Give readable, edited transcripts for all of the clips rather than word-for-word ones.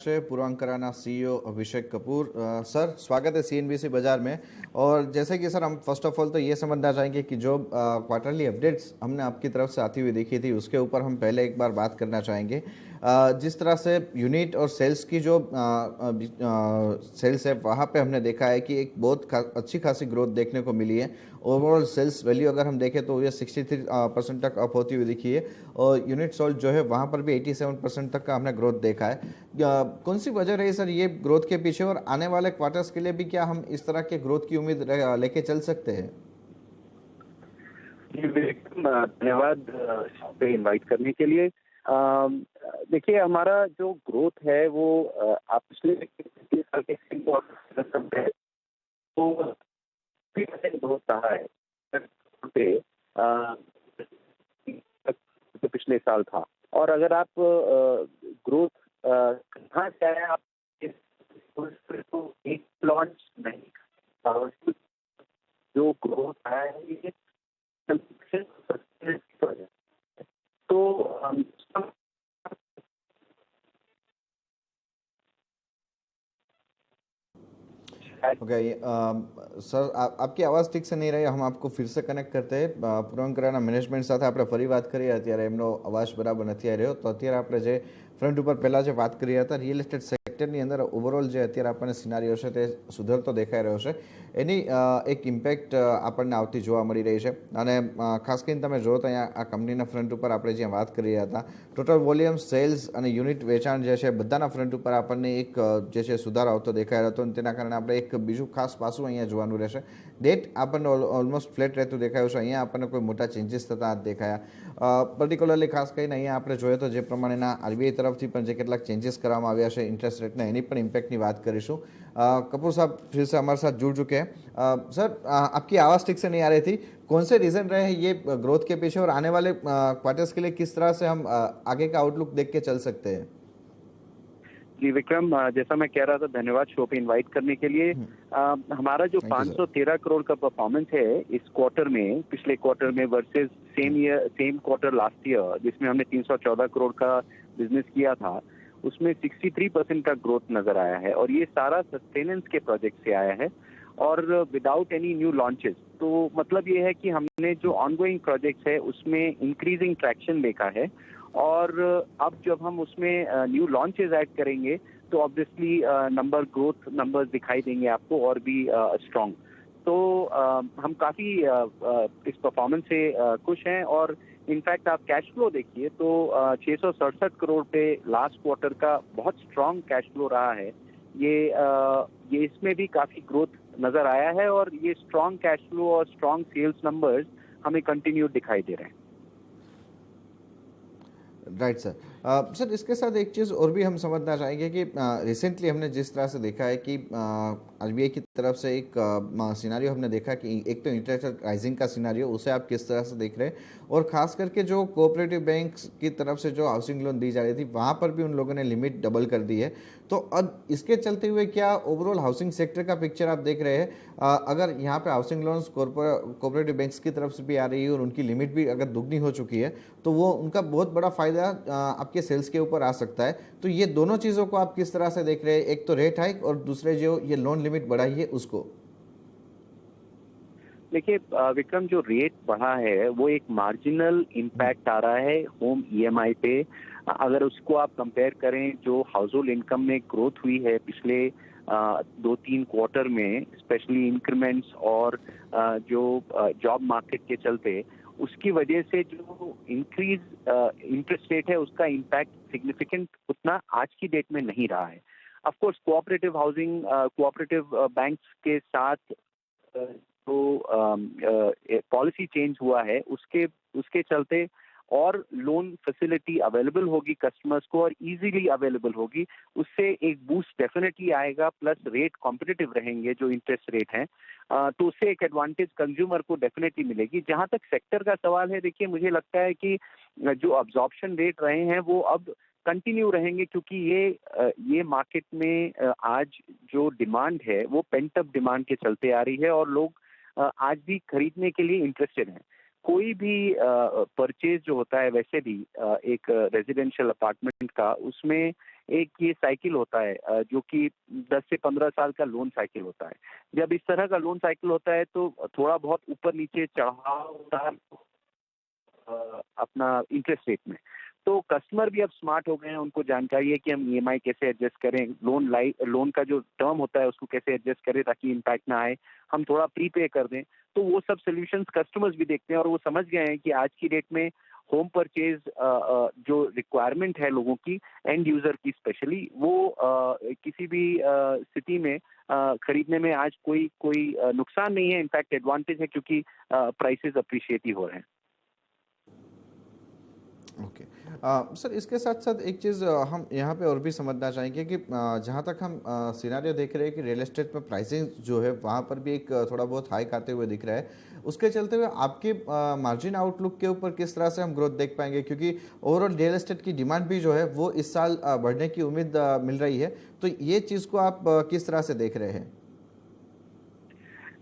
पूर्वांकराना CEO Abhishek Kapoor. Sir, स्वागत है CNBC बाजार में। और जैसे कि सर, हम फर्स्ट ऑफ ऑल तो ये समझना चाहेंगे कि जो क्वार्टरली अपडेट्स हमने आपकी तरफ से आती हुई देखी थी उसके ऊपर हम पहले एक बार बात करना चाहेंगे। जिस तरह से यूनिट और सेल्स की जो सेल्स है वहाँ पे हमने देखा है कि एक बहुत अच्छी खासी ग्रोथ देखने को मिली है। ओवरऑल सेल्स वैल्यू अगर हम देखें तो ये 63% तक अप होती हुई दिखी है और यूनिट सोल्ड जो है वहाँ पर भी 87% तक का हमने ग्रोथ देखा है। कौन सी वजह रही सर ये ग्रोथ के पीछे, और आने वाले क्वार्टर्स के लिए भी क्या हम इस तरह के ग्रोथ की उम्मीद लेके चल सकते हैं? जी धन्यवाद पे इनवाइट करने के लिए। देखिए, हमारा जो ग्रोथ है वो आप पिछले साल के सेम क्वार्टर से कंपेयर तो 3% ग्रोथ रहा है पे जो पिछले साल था। और अगर आप ग्रोथ कहाँ से आया, आप तो एक लॉन्च नहीं, जो ग्रोथ आया है ये तो ओके। सर, आपकी आवाज़ ठीक से नहीं रही, हम आपको फिर से કનેક્ટ કરતે પૂર્વાંકરાના મેનેજમેન્ટ સાથે આપણે ફરી વાત કરીએ। અત્યારે એમનો અવાજ બરાબર નથી આવી રહ્યો, તો અત્યારે આપણે જે ફ્રન્ટ ઉપર પહેલાં જે વાત કરી હતા રિયલ એસ્ટેટ સેક્ટરની અંદર ઓવરઓલ જે અત્યારે આપણને સિનારીઓ છે તે સુધરતો દેખાઈ રહ્યો છે, એની એક ઇમ્પેક્ટ આપણને આવતી જોવા મળી રહી છે। અને ખાસ કરીને તમે જો તો અહીંયા આ કંપનીના ફ્રન્ટ ઉપર આપણે જ્યાં વાત કરી રહ્યા હતા, ટોટલ વોલ્યુમ, સેલ્સ અને યુનિટ વેચાણ જે છે બધાના ફ્રન્ટ ઉપર આપણને એક જે છે સુધારો આવતો દેખાઈ રહ્યો હતો। અને તેના કારણે આપણે એક બીજું ખાસ પાસું અહીંયા જોવાનું રહેશે। ડેટ આપણને ઓલમોસ્ટ ફ્લેટ રહેતું દેખાયું છે, અહીંયા આપણને કોઈ મોટા ચેન્જીસ થતા દેખાયા। પર્ટિક્યુલરલી ખાસ કરીને અહીંયા આપણે જોઈએ તો જે પ્રમાણેના આરબીઆઈ तरफ પણ જે કેટલાક चेंजेस કરવામાં આવ્યા છે इंटरेस्ट रेट એની પણ ઇમ્પેક્ટની વાત કરીશું। कपूर साहब फिर से हमारे साथ जुड़ चुके हैं। सर, आपकी आवाज़ ठीक से नहीं आ रही थी, कौन से रीज़न रहे हैं ये ग्रोथ के पीछे, और आने वाले क्वार्टर्स के लिए किस तरह से हम आगे का आउटलुक देख के चल सकते हैं? जी विक्रम, जैसा मैं कह रहा था, धन्यवाद शो पे इनवाइट करने के लिए। हमारा जो 513 करोड़ का परफॉर्मेंस है इस क्वार्टर में, पिछले क्वार्टर में versus same quarter last year जिसमें हमने 314 करोड़ का बिजनेस किया था, उसमें 63% का ग्रोथ नजर आया है। और ये सारा सस्टेनेंस के प्रोजेक्ट से आया है और विदाउट एनी न्यू लॉन्चेस। तो मतलब ये है कि हमने जो ऑनगोइंग प्रोजेक्ट्स है उसमें इंक्रीजिंग ट्रैक्शन देखा है। और अब जब हम उसमें न्यू लॉन्चेस ऐड करेंगे तो ऑब्वियसली ग्रोथ नंबर्स दिखाई देंगे आपको और भी स्ट्रॉन्ग। तो हम काफ़ी इस परफॉर्मेंस से खुश हैं। और इनफैक्ट आप कैश फ्लो देखिए तो 667 करोड़ पे लास्ट क्वार्टर का बहुत स्ट्रॉन्ग कैश फ्लो रहा है। ये इसमें भी काफ़ी ग्रोथ नज़र आया है और ये स्ट्रॉन्ग कैश फ्लो और स्ट्रॉन्ग सेल्स नंबर्स हमें कंटिन्यू दिखाई दे रहे हैं। Right sir. सर, इसके साथ एक चीज़ और भी हम समझना चाहेंगे कि रिसेंटली हमने जिस तरह से देखा है कि आरबीआई की तरफ से एक सिनारियो हमने देखा कि एक तो इंटरेस्ट राइजिंग का सिनारियो, उसे आप किस तरह से देख रहे हैं, और ख़ास करके जो कोऑपरेटिव बैंक्स की तरफ से जो हाउसिंग लोन दी जा रही थी वहाँ पर भी उन लोगों ने लिमिट डबल कर दी है। तो अब इसके चलते हुए क्या ओवरऑल हाउसिंग सेक्टर का पिक्चर आप देख रहे हैं? अगर यहाँ पे हाउसिंग लोन्स कोऑपरेटिव बैंक्स की तरफ से भी आ रही है और उनकी लिमिट भी अगर दुगनी हो चुकी है, तो वो उनका बहुत बड़ा फ़ायदा आपके सेल्स के ऊपर आ सकता है। तो ये दोनों चीज़ों को आप किस तरह से देख रहे हैं, एक तो रेट हाइक और दूसरे जो ये लोन लिमिट बढ़ाई है उसको? देखिए विक्रम, जो रेट बढ़ा है वो एक मार्जिनल इम्पैक्ट आ रहा है होम ईएमआई पे। अगर उसको आप कंपेयर करें जो हाउस होल्ड इनकम में ग्रोथ हुई है पिछले 2-3 क्वार्टर में, स्पेशली इंक्रीमेंट्स और जो जॉब मार्केट के चलते, उसकी वजह से जो इंक्रीज इंटरेस्ट रेट है उसका इम्पैक्ट सिग्निफिकेंट उतना आज की डेट में नहीं रहा है। ऑफ कोर्स कोऑपरेटिव बैंक्स के साथ पॉलिसी चेंज हुआ है, उसके चलते और लोन फैसिलिटी अवेलेबल होगी कस्टमर्स को और इजीली अवेलेबल होगी, उससे एक बूस्ट डेफिनेटली आएगा। प्लस रेट कॉम्पिटिटिव रहेंगे जो इंटरेस्ट रेट हैं, तो उससे एक एडवांटेज कंज्यूमर को डेफिनेटली मिलेगी। जहां तक सेक्टर का सवाल है, देखिए मुझे लगता है कि जो अब्जॉर्प्शन रेट रहे हैं वो अब कंटिन्यू रहेंगे, क्योंकि ये मार्केट में आज जो डिमांड है वो पेंट अप डिमांड के चलते आ रही है और लोग आज भी खरीदने के लिए इंटरेस्टेड हैं। कोई भी परचेज जो होता है, वैसे भी एक रेजिडेंशियल अपार्टमेंट का, उसमें एक ये साइकिल होता है जो कि 10 से 15 साल का लोन साइकिल होता है। जब इस तरह का लोन साइकिल होता है तो थोड़ा बहुत ऊपर नीचे चढ़ाव होता है अपना इंटरेस्ट रेट में। तो कस्टमर भी अब स्मार्ट हो गए हैं, उनको जानकारी है कि हम ईएमआई कैसे एडजस्ट करें, लोन का जो टर्म होता है उसको कैसे एडजस्ट करें ताकि इम्पैक्ट ना आए, हम थोड़ा प्रीपे कर दें। तो वो सब सॉल्यूशंस कस्टमर्स भी देखते हैं और वो समझ गए हैं कि आज की डेट में होम परचेज जो रिक्वायरमेंट है लोगों की, एंड यूजर की स्पेशली, वो किसी भी सिटी में खरीदने में आज कोई कोई नुकसान नहीं है, इनफैक्ट एडवांटेज है, क्योंकि प्राइसेस अप्रिशिएट ही हो रहे हैं। ओके। सर, इसके साथ साथ एक चीज़ हम यहाँ पे और भी समझना चाहेंगे कि जहाँ तक हम सिनारियो देख रहे हैं कि रियल एस्टेट में प्राइसिंग जो है वहाँ पर भी एक थोड़ा बहुत हाइक आते हुए दिख रहा है, उसके चलते हुए आपके मार्जिन आउटलुक के ऊपर किस तरह से हम ग्रोथ देख पाएंगे, क्योंकि ओवरऑल रियल एस्टेट की डिमांड भी जो है वो इस साल बढ़ने की उम्मीद मिल रही है, तो ये चीज़ को आप किस तरह से देख रहे हैं?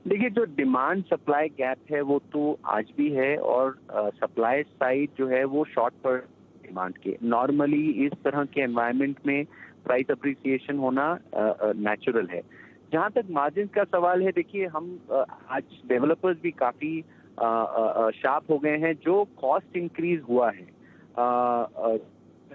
देखिए, जो डिमांड सप्लाई गैप है वो तो आज भी है, और सप्लाई साइड जो है वो शॉर्ट पर डिमांड के। नॉर्मली इस तरह के एनवायरनमेंट में प्राइस अप्रिसिएशन होना नेचुरल है। जहां तक मार्जिन का सवाल है, देखिए हम आज डेवलपर्स भी काफी शार्प हो गए हैं। जो कॉस्ट इंक्रीज हुआ है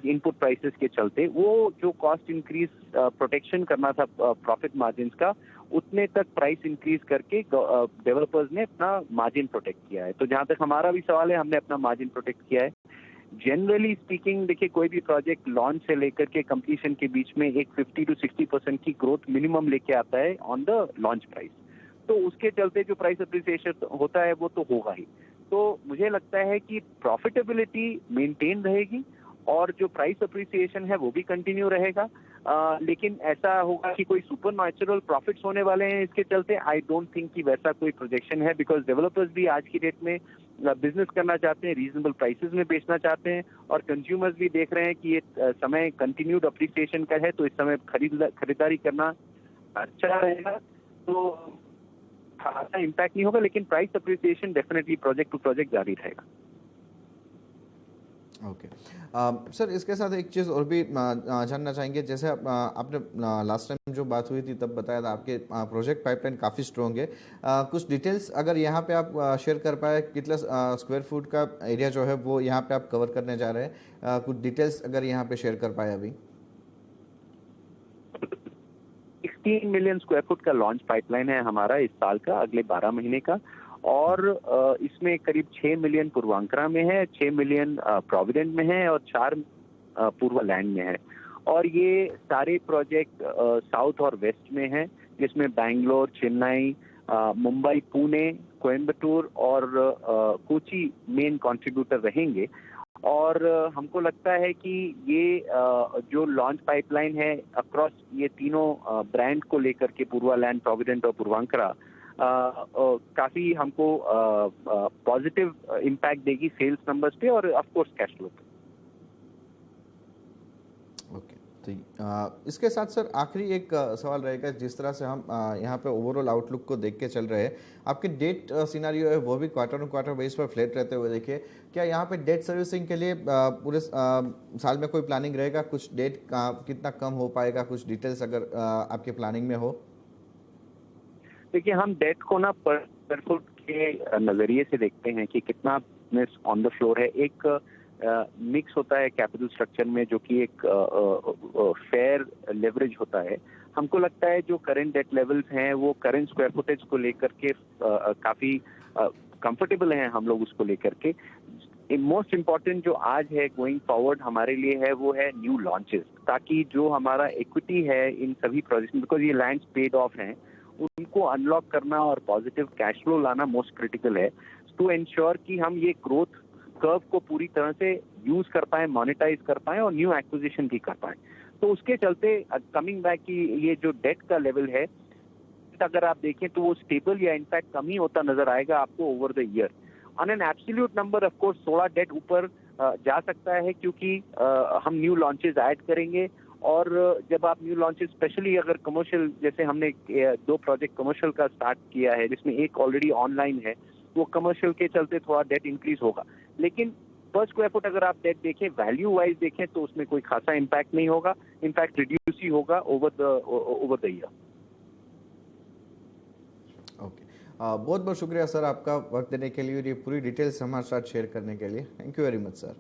इनपुट प्राइसेस के चलते, वो जो कॉस्ट इंक्रीज प्रोटेक्शन करना था प्रॉफिट मार्जिन का, उतने तक प्राइस इंक्रीज करके डेवलपर्स ने अपना मार्जिन प्रोटेक्ट किया है। तो जहां तक हमारा भी सवाल है, हमने अपना मार्जिन प्रोटेक्ट किया है। जनरली स्पीकिंग, देखिए कोई भी प्रोजेक्ट लॉन्च से लेकर के कंप्लीशन के बीच में एक 50 to 60% की ग्रोथ मिनिमम लेके आता है ऑन द लॉन्च प्राइस। तो उसके चलते जो प्राइस अप्रिसिएशन होता है वो तो होगा ही। तो मुझे लगता है कि प्रॉफिटेबिलिटी मेंटेन रहेगी और जो प्राइस अप्रिसिएशन है वो भी कंटिन्यू रहेगा। लेकिन ऐसा होगा कि कोई सुपर नेचुरल प्रॉफिट्स होने वाले हैं इसके चलते, आई डोंट थिंक कि वैसा कोई प्रोजेक्शन है, बिकॉज डेवलपर्स भी आज की डेट में बिजनेस करना चाहते हैं, रीजनेबल प्राइसेस में बेचना चाहते हैं, और कंज्यूमर्स भी देख रहे हैं कि ये समय कंटिन्यूड अप्रिसिएशन का है, तो इस समय खरीदारी करना अच्छा रहेगा। तो खासा इम्पैक्ट नहीं होगा, लेकिन price appreciation definitely project to project जारी रहेगा। ओके। सर, इसके साथ एक चीज़ और भी जानना चाहेंगे, जैसे आपने लास्ट टाइम जो बात हुई थी तब बताया था आपके प्रोजेक्ट पाइपलाइन काफ़ी स्ट्रॉन्ग है। कुछ डिटेल्स अगर यहाँ पे आप शेयर कर पाए, कितना स्क्वायर फुट का एरिया जो है वो यहाँ पे आप कवर करने जा रहे हैं, कुछ डिटेल्स अगर यहाँ पे शेयर कर पाए अभी। 16 मिलियन स्क्वायर फुट का लॉन्च पाइपलाइन है हमारा इस साल का, अगले 12 महीने का। और इसमें करीब 6 मिलियन पूर्वांकरा में है, 6 मिलियन प्रोविडेंट में है और 4 पूर्वा लैंड में है। और ये सारे प्रोजेक्ट साउथ और वेस्ट में है, जिसमें बैंगलोर, चेन्नई, मुंबई, पुणे, कोयम्बटूर और कोची मेन कंट्रीब्यूटर रहेंगे। और हमको लगता है कि ये जो लॉन्च पाइपलाइन है अक्रॉस ये तीनों ब्रांड को लेकर के, पूर्वालैंड, प्रोविडेंट और पूर्वांकरा, काफी हमको पॉजिटिव इम्पैक्ट देगी सेल्स नंबर्स पे और ऑफ कोर्स कैश फ्लो पे। ओके। तो इसके साथ सर आखिरी एक सवाल रहेगा, जिस तरह से हम यहाँ पे ओवरऑल आउटलुक को देख के चल रहे हैं, आपके डेट सिनारियो है वो भी क्वार्टर ऑन क्वार्टर बेस पर फ्लैट रहते हुए देखिए, क्या यहाँ पे डेट सर्विसिंग के लिए पूरे साल में कोई प्लानिंग रहेगा? कुछ डेट कितना कम हो पाएगा, कुछ डिटेल्स अगर आपके प्लानिंग में हो? देखिए, हम डेट को ना पर स्क्वायर फुट के नजरिए से देखते हैं कि कितना बिजनेस ऑन द फ्लोर है। एक मिक्स होता है कैपिटल स्ट्रक्चर में, जो कि एक फेयर लेवरेज होता है। हमको लगता है जो करंट डेट लेवल्स हैं वो करंट स्क्वायर फुटेज को लेकर के काफी कंफर्टेबल हैं हम लोग उसको लेकर के। मोस्ट इम्पॉर्टेंट जो आज है गोइंग फॉरवर्ड हमारे लिए है वो है न्यू लॉन्चेस, ताकि जो हमारा इक्विटी है इन सभी प्रोजेक्ट में, बिकॉज ये लैंड्स पेड ऑफ हैं, उनको अनलॉक करना और पॉजिटिव कैश फ्लो लाना मोस्ट क्रिटिकल है, टू एंश्योर कि हम ये ग्रोथ कर्व को पूरी तरह से यूज कर पाए, मोनेटाइज कर पाए और न्यू एक्विजिशन भी कर पाए। तो उसके चलते कमिंग बैक की ये जो डेट का लेवल है, अगर आप देखें तो वो स्टेबल या इनफैक्ट कम ही होता नजर आएगा आपको over the year. On an absolute number of course 16 डेट ऊपर जा सकता है, क्योंकि हम न्यू लॉन्चेस ऐड करेंगे। और जब आप न्यू लॉन्चेस, स्पेशली अगर कमर्शियल, जैसे हमने 2 प्रोजेक्ट कमर्शियल का स्टार्ट किया है, जिसमें एक ऑलरेडी ऑनलाइन है, वो कमर्शियल के चलते थोड़ा डेट इंक्रीज होगा, लेकिन पर स्क्वायर फुट अगर आप डेट देखें, वैल्यू वाइज देखें, तो उसमें कोई खासा इम्पैक्ट नहीं होगा, इनफैक्ट रिड्यूस ही होगा ओवर द ईयर। ओके, बहुत बहुत शुक्रिया सर आपका वक्त देने के लिए और ये पूरी डिटेल्स हमारे साथ शेयर करने के लिए। Thank you very much sir.